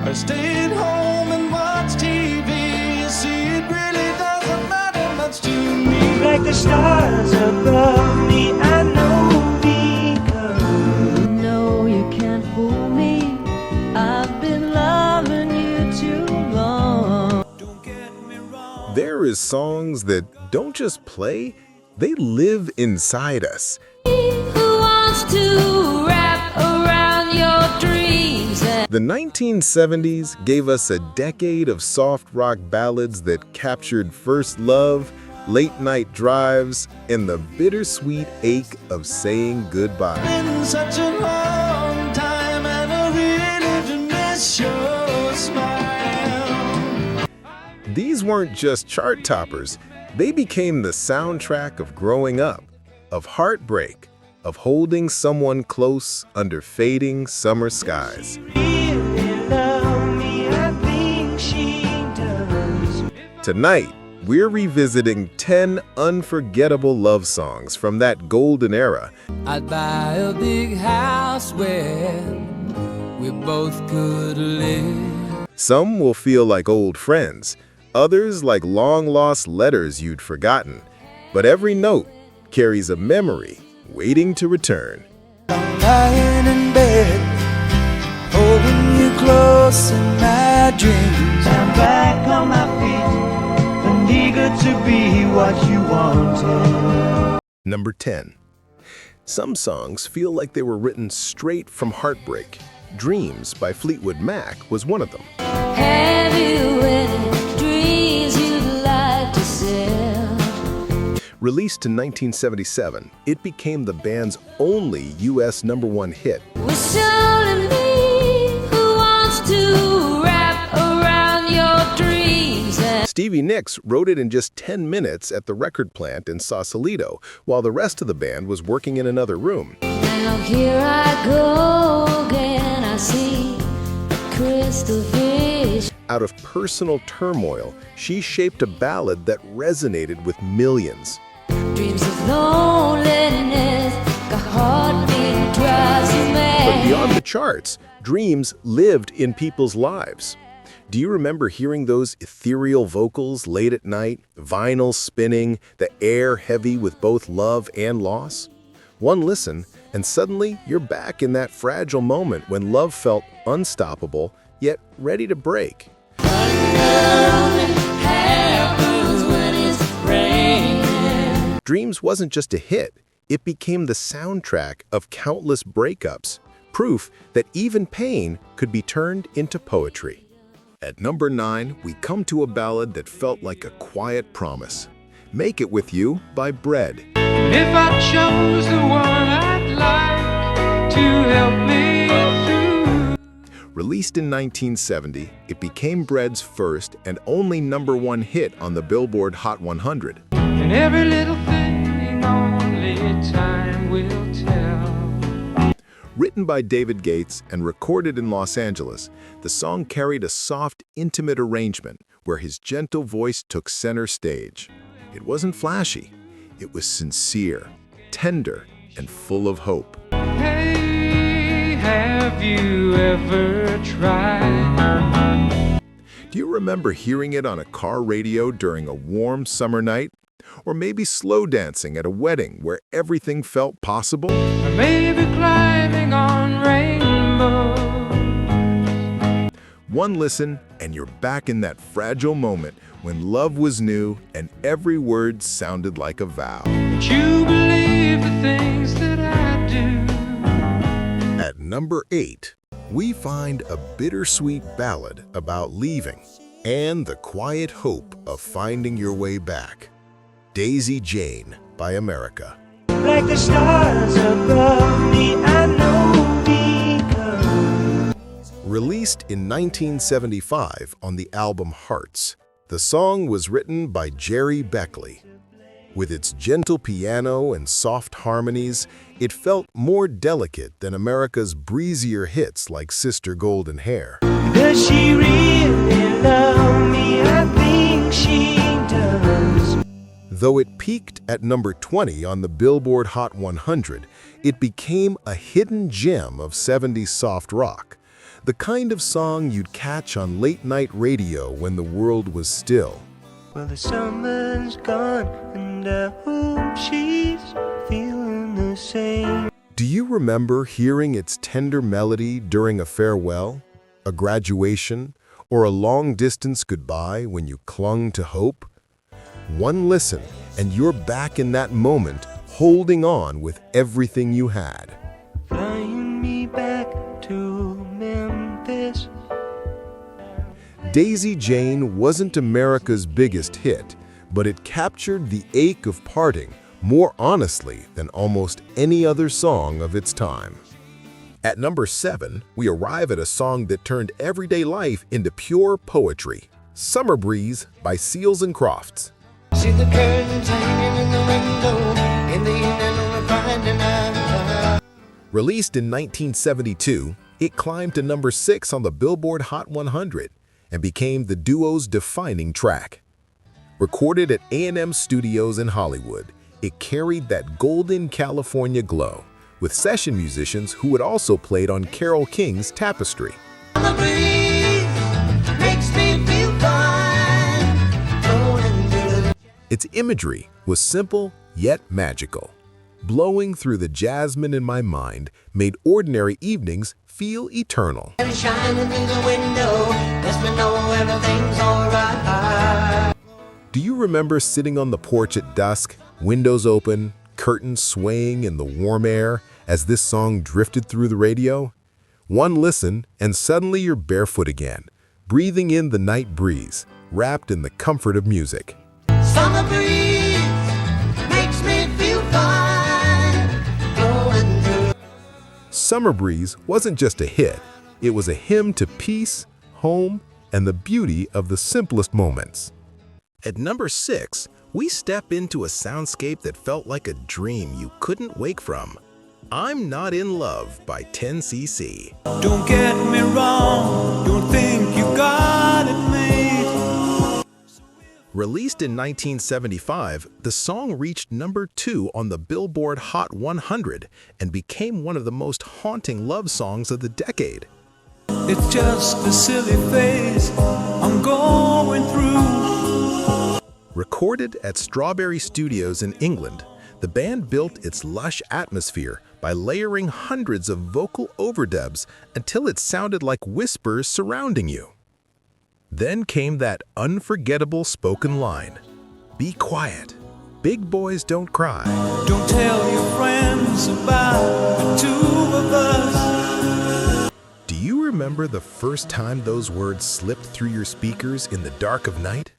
I stayed home and watched TV. You see, it really doesn't matter much to me. Like the stars above me, I know because no, you can't fool me. I've been loving you too long. Don't get me wrong. There is songs that don't just play, they live inside us. Who wants to wrap around your dreams? The 1970s gave us a decade of soft rock ballads that captured first love, late-night drives, and the bittersweet ache of saying goodbye. Been such a long time, and I really do miss your smile. These weren't just chart toppers, they became the soundtrack of growing up, of heartbreak, of holding someone close under fading summer skies. really love me, I think she does. Tonight, we're revisiting 10 unforgettable love songs from that golden era. I'd buy a big house where we both could live. Some will feel like old friends, others like long-lost letters you'd forgotten. But every note carries a memory waiting to return. I'm lying in bed, holding you close in my dreams. I'm back on my feet and eager to be what you wanted. Number 10. Some songs feel like they were written straight from heartbreak. Dreams by Fleetwood Mac was one of them. Have you any dreams you'd like to sell? Released in 1977, it became the band's only U.S. #1 hit. Was only me who wants to wrap around your dreams. Stevie Nicks wrote it in just 10 minutes at the record plant in Sausalito, while the rest of the band was working in another room. Now here I go again, I see crystal fish. Out of personal turmoil, she shaped a ballad that resonated with millions. Dreams of loneliness, a heartbeat drives you But mad. beyond the charts, dreams lived in people's lives. Do you remember hearing those ethereal vocals late at night, vinyl spinning, the air heavy with both love and loss? One listen, and suddenly you're back in that fragile moment when love felt unstoppable, yet ready to break. Happens when it's raining. Dreams wasn't just a hit, it became the soundtrack of countless breakups, proof that even pain could be turned into poetry. At number 9, we come to a ballad that felt like a quiet promise. Make It With You by Bread. If I chose the one I'd like to help me through. Released in 1970, it became Bread's first and only #1 hit on the Billboard Hot 100. And every little thing only time will tell. Written by David Gates and recorded in Los Angeles, the song carried a soft, intimate arrangement where his gentle voice took center stage. It wasn't flashy, it was sincere, tender, and full of hope. Hey, have you ever tried? Do you remember hearing it on a car radio during a warm summer night? Or maybe slow dancing at a wedding where everything felt possible? Or maybe climbing on rainbows. One listen, and you're back in that fragile moment when love was new and every word sounded like a vow. But you believe the things that I do. At number 8, we find a bittersweet ballad about leaving and the quiet hope of finding your way back. Daisy Jane by America. Like the stars above me, I know because Released in 1975 on the album Hearts, the song was written by Jerry Beckley. With its gentle piano and soft harmonies, it felt more delicate than America's breezier hits like Sister Golden Hair. does she really love me? I think she does. Though it peaked at number 20 on the Billboard Hot 100, it became a hidden gem of 70s soft rock. The kind of song you'd catch on late-night radio when the world was still. Well, the summer's gone, and I hope she's feeling the same. Do you remember hearing its tender melody during a farewell, a graduation, or a long-distance goodbye when you clung to hope? One listen, and you're back in that moment, holding on with everything you had. Flying me back to Memphis. Daisy Jane wasn't America's biggest hit, but it captured the ache of parting more honestly than almost any other song of its time. At number 7, we arrive at a song that turned everyday life into pure poetry, Summer Breeze by Seals and Crofts. See the curtains hanging in the window in the evening on a Friday night. Released in 1972, it climbed to number 6 on the Billboard Hot 100 and became the duo's defining track. Recorded at A&M Studios in Hollywood, it carried that golden California glow, with session musicians who had also played on Carole King's Tapestry. The breeze makes me feel fine. Blowing through the Its imagery was simple yet magical. Blowing through the jasmine in my mind made ordinary evenings feel eternal. and shining through the window lets me know everything's alright. Do you remember sitting on the porch at dusk, windows open, curtains swaying in the warm air as this song drifted through the radio? One listen and suddenly you're barefoot again, breathing in the night breeze, wrapped in the comfort of music. Summer breeze makes me feel fine. Blowing through Summer Breeze wasn't just a hit, it was a hymn to peace, home, and the beauty of the simplest moments. At number 6, we step into a soundscape that felt like a dream you couldn't wake from. I'm Not in Love by 10cc. Don't get me wrong, don't think you got it made. Released in 1975, the song reached number 2 on the Billboard Hot 100 and became one of the most haunting love songs of the decade. It's just a silly phase I'm going through. Recorded at Strawberry Studios in England, the band built its lush atmosphere by layering hundreds of vocal overdubs until it sounded like whispers surrounding you. Then came that unforgettable spoken line, "Be quiet, big boys don't cry." Don't tell your friends about the two of us. Do you remember the first time those words slipped through your speakers in the dark of night?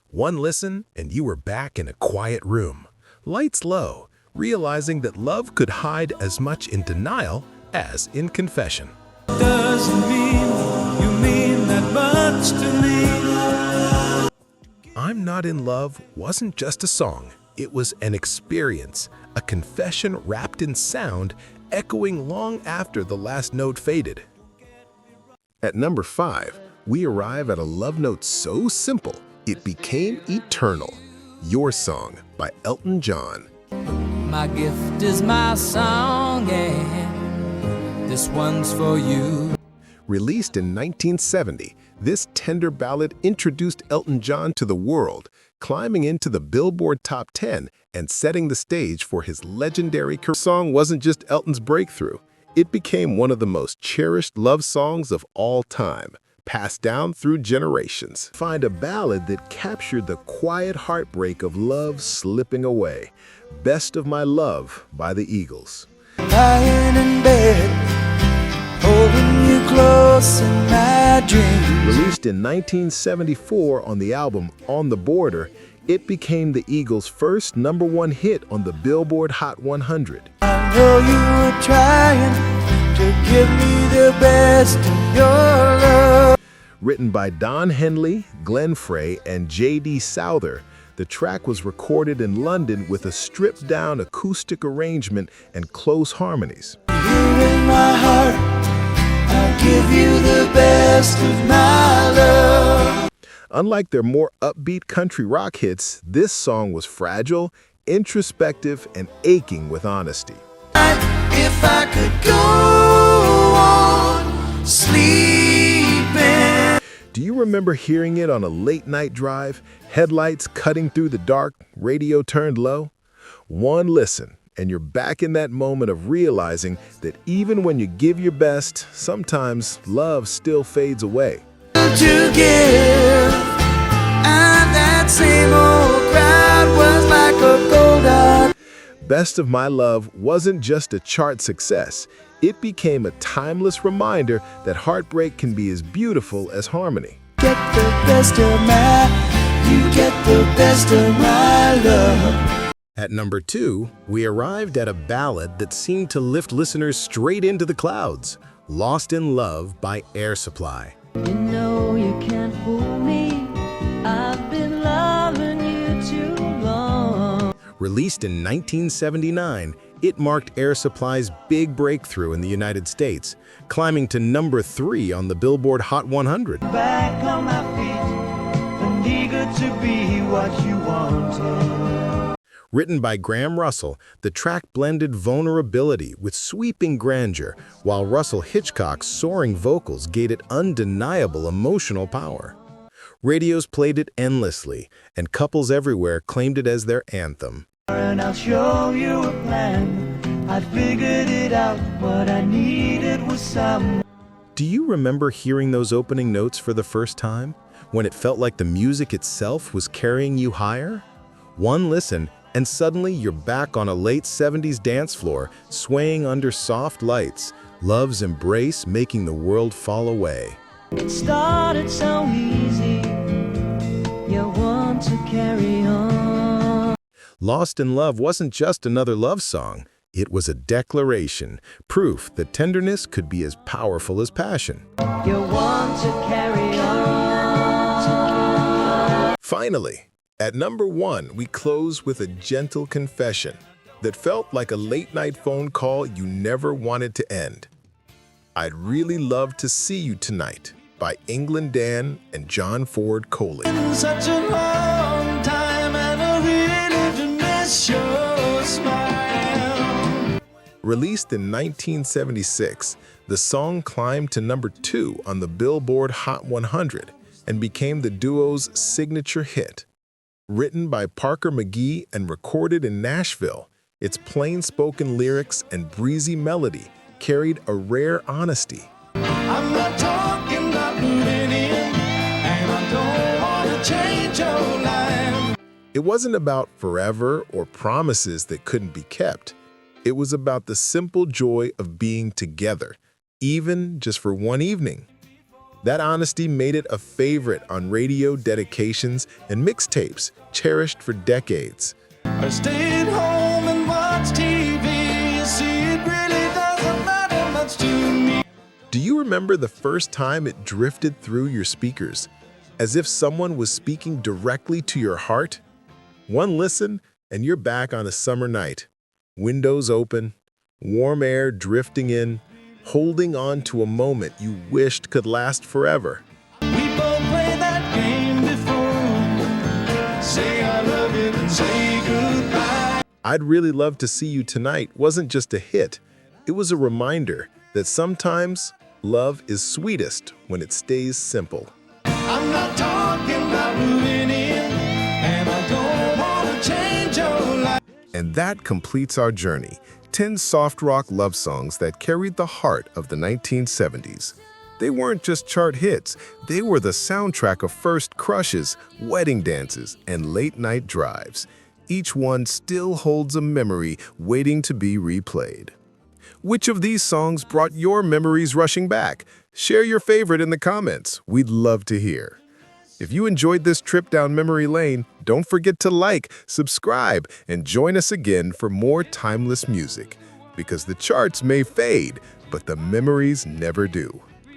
One listen and you were back in a quiet room, lights low, realizing that love could hide as much in denial as in confession. Doesn't mean you mean that much to me. I'm Not in Love wasn't just a song, it was an experience, a confession wrapped in sound, echoing long after the last note faded. At number 5, we arrive at a love note so simple, it became eternal. Your Song by Elton John. My gift is my song, and this one's for you. Released in 1970, this tender ballad introduced Elton John to the world, climbing into the Billboard Top 10 and setting the stage for his legendary career. The song wasn't just Elton's breakthrough, it became one of the most cherished love songs of all time, passed down through generations. Find a ballad that captured the quiet heartbreak of love slipping away. Best of My Love by the Eagles. Lying in bed, holding you close in my dreams. Released in 1974 on the album On the Border, it became the Eagles' first #1 hit on the Billboard Hot 100. I know you were trying to give me the best of your love. Written by Don Henley, Glenn Frey, and J.D. Souther, the track was recorded in London with a stripped-down acoustic arrangement and close harmonies. You in my heart, I'll give you the best of my love. Unlike their more upbeat country rock hits, this song was fragile, introspective, and aching with honesty. If I could go on sleeping. Do you remember hearing it on a late-night drive? Headlights cutting through the dark, radio turned low? One listen, and you're back in that moment of realizing that even when you give your best, sometimes love still fades away. To give, and that same old crowd was like a cold heart. Best of My Love wasn't just a chart success. It became a timeless reminder that heartbreak can be as beautiful as harmony. Get the best of you get the best of my love. At number 2, we arrived at a ballad that seemed to lift listeners straight into the clouds. Lost in Love by Air Supply. You know you can't fool me. I've been loving you too long. Released in 1979, it marked Air Supply's big breakthrough in the United States, climbing to number 3 on the Billboard Hot 100. Back on my feet, and eager to be what you wanted. Written by Graham Russell, the track blended vulnerability with sweeping grandeur, while Russell Hitchcock's soaring vocals gave it undeniable emotional power. Radios played it endlessly, and couples everywhere claimed it as their anthem. And I'll show you a plan. I figured it out. What I needed was some. Do you remember hearing those opening notes for the first time, when it felt like the music itself was carrying you higher? One listen, and suddenly you're back on a late 70s dance floor, swaying under soft lights, love's embrace making the world fall away. It started so easy. You want to carry on. Lost in Love wasn't just another love song. It was a declaration, proof that tenderness could be as powerful as passion. You want to carry on. Finally, at number 1, we close with a gentle confession that felt like a late-night phone call you never wanted to end. I'd Really Love to See You Tonight by England Dan and John Ford Coley. Such a long time and I really do miss your smile. Released in 1976, the song climbed to number 2 on the Billboard Hot 100 and became the duo's signature hit. Written by Parker McGee and recorded in Nashville, its plain-spoken lyrics and breezy melody carried a rare honesty. I'm not talking about moving in, and I don't want to change your life. It wasn't about forever or promises that couldn't be kept. It was about the simple joy of being together, even just for one evening. That honesty made it a favorite on radio dedications and mixtapes, cherished for decades. I stayed home and watched TV. You see, it really doesn't matter much to me. Do you remember the first time it drifted through your speakers, as if someone was speaking directly to your heart? One listen, and you're back on a summer night. Windows open, warm air drifting in, holding on to a moment you wished could last forever. We both played that game before. Say I love you and say goodbye. I'd Really Love to See You Tonight wasn't just a hit. It was a reminder that sometimes love is sweetest when it stays simple. I'm not talking about moving in, and I don't want to change your life. And that completes our journey. 10 soft rock love songs that carried the heart of the 1970s. They weren't just chart hits, they were the soundtrack of first crushes, wedding dances, and late-night drives. Each one still holds a memory waiting to be replayed. Which of these songs brought your memories rushing back? Share your favorite in the comments. We'd love to hear. If you enjoyed this trip down memory lane, don't forget to like, subscribe, and join us again for more timeless music. Because the charts may fade, but the memories never do.